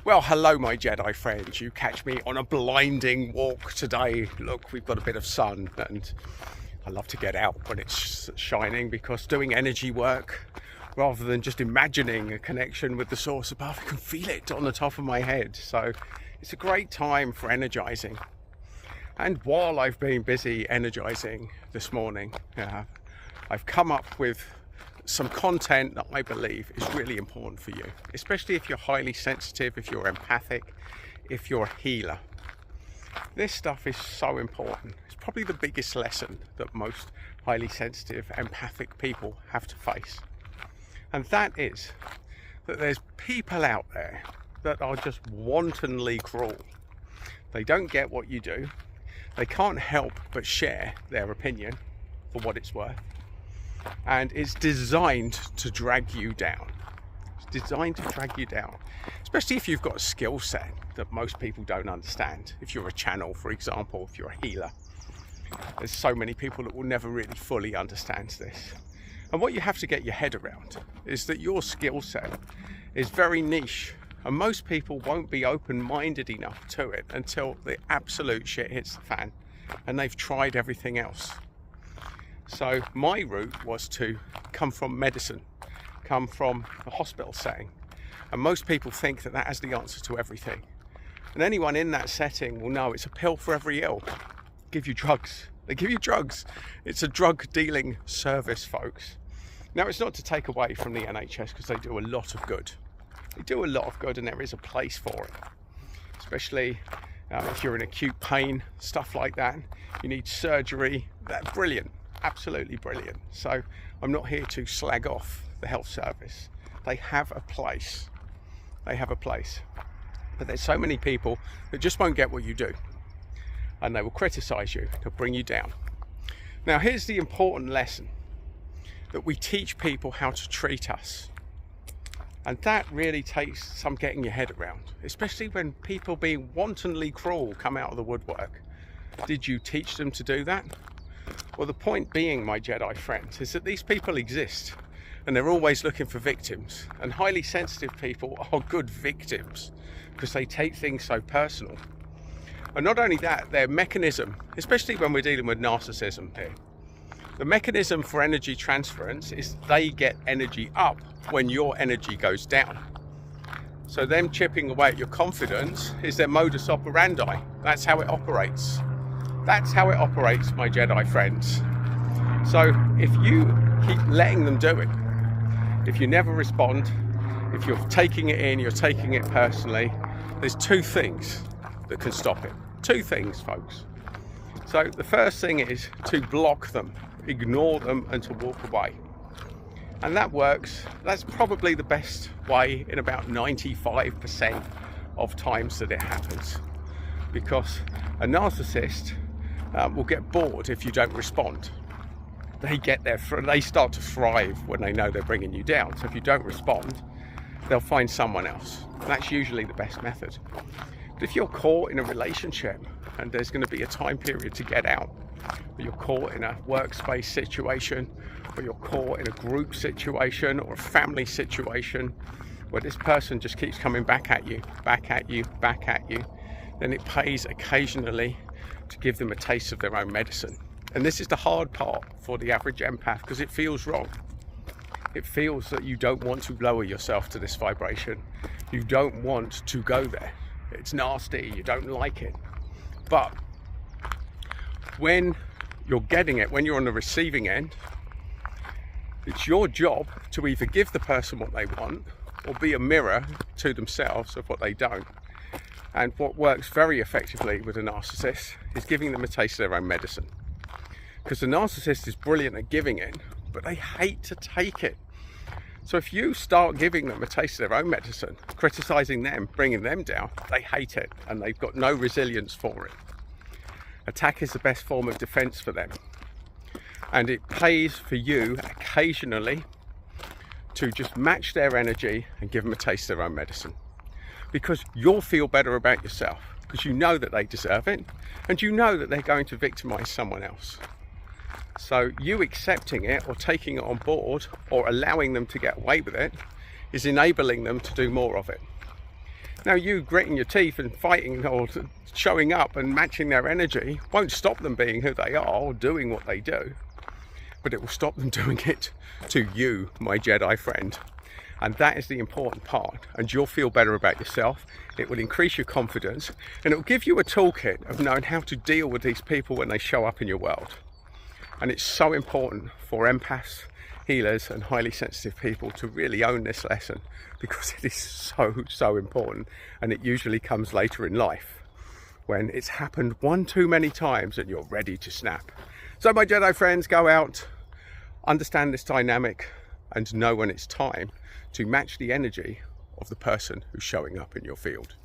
Well, hello, my Jedi friends. You catch me on a blinding walk today. Look, we've got a bit of sun, and I love to get out when it's shining because doing energy work, rather than just imagining a connection with the source above, I can feel it on the top of my head. So it's a great time for energizing. And while I've been busy energizing this morning, I've come up with some content that I believe is really important for you, especially if you're highly sensitive, if you're empathic, if you're a healer. This stuff is so important. It's probably the biggest lesson that most highly sensitive, empathic people have to face. And that is that there's people out there that are just wantonly cruel. They don't get what you do. They can't help but share their opinion for what it's worth. And it's designed to drag you down. It's designed to drag you down, especially if you've got a skill set that most people don't understand. If you're a channel, for example, if you're a healer, there's so many people that will never really fully understand this. And what you have to get your head around is that your skill set is very niche, and most people won't be open-minded enough to it until the absolute shit hits the fan and they've tried everything else. So my route was to come from medicine, come from a hospital setting. And most people think that that has the answer to everything. And anyone in that setting will know it's a pill for every ill. Give you drugs. They give you drugs. It's a drug dealing service, folks. Now, it's not to take away from the NHS because they do a lot of good. They do a lot of good, and there is a place for it. Especially if you're in acute pain, stuff like that. You need surgery. That's brilliant. Absolutely brilliant. So I'm not here to slag off the health service. They have a place. They have a place. But there's so many people that just won't get what you do. And they will criticize you. They'll bring you down. Now, here's the important lesson. That we teach people how to treat us. And that really takes some getting your head around. Especially when people being wantonly cruel come out of the woodwork. Did you teach them to do that? Well, the point being, my Jedi friends, is that these people exist and they're always looking for victims. And highly sensitive people are good victims because they take things so personal. And not only that, their mechanism, especially when we're dealing with narcissism here, the mechanism for energy transference is they get energy up when your energy goes down. So them chipping away at your confidence is their modus operandi. That's how it operates. That's how it operates, my Jedi friends. So if you keep letting them do it, if you never respond, if you're taking it in, you're taking it personally, there's two things that can stop it. Two things, folks. So the first thing is to block them, ignore them, and to walk away. And that works. That's probably the best way in about 95% of times that it happens. Because a narcissist will get bored if you don't respond. They start to thrive when they know they're bringing you down. So if you don't respond, they'll find someone else. And that's usually the best method. But if you're caught in a relationship and there's going to be a time period to get out, or you're caught in a workspace situation, or you're caught in a group situation or a family situation where this person just keeps coming back at you, then it pays occasionally to give them a taste of their own medicine. And this is the hard part for the average empath because it feels wrong. It feels that you don't want to lower yourself to this vibration. You don't want to go there. It's nasty, you don't like it. But when you're getting it, when you're on the receiving end, it's your job to either give the person what they want or be a mirror to themselves of what they don't. And what works very effectively with a narcissist is giving them a taste of their own medicine. Because the narcissist is brilliant at giving it, but they hate to take it. So if you start giving them a taste of their own medicine, criticizing them, bringing them down, they hate it and they've got no resilience for it. Attack is the best form of defense for them. And it pays for you occasionally to just match their energy and give them a taste of their own medicine. Because you'll feel better about yourself because you know that they deserve it and you know that they're going to victimize someone else. So you accepting it or taking it on board or allowing them to get away with it is enabling them to do more of it. Now, you gritting your teeth and fighting or showing up and matching their energy won't stop them being who they are or doing what they do, but it will stop them doing it to you, my Jedi friend. And that is the important part. And you'll feel better about yourself. It will increase your confidence, and it will give you a toolkit of knowing how to deal with these people when they show up in your world. And it's so important for empaths, healers, and highly sensitive people to really own this lesson, because it is so important. And it usually comes later in life when it's happened one too many times and you're ready to snap. So my Jedi friends, go out, understand this dynamic, and know when it's time to match the energy of the person who's showing up in your field.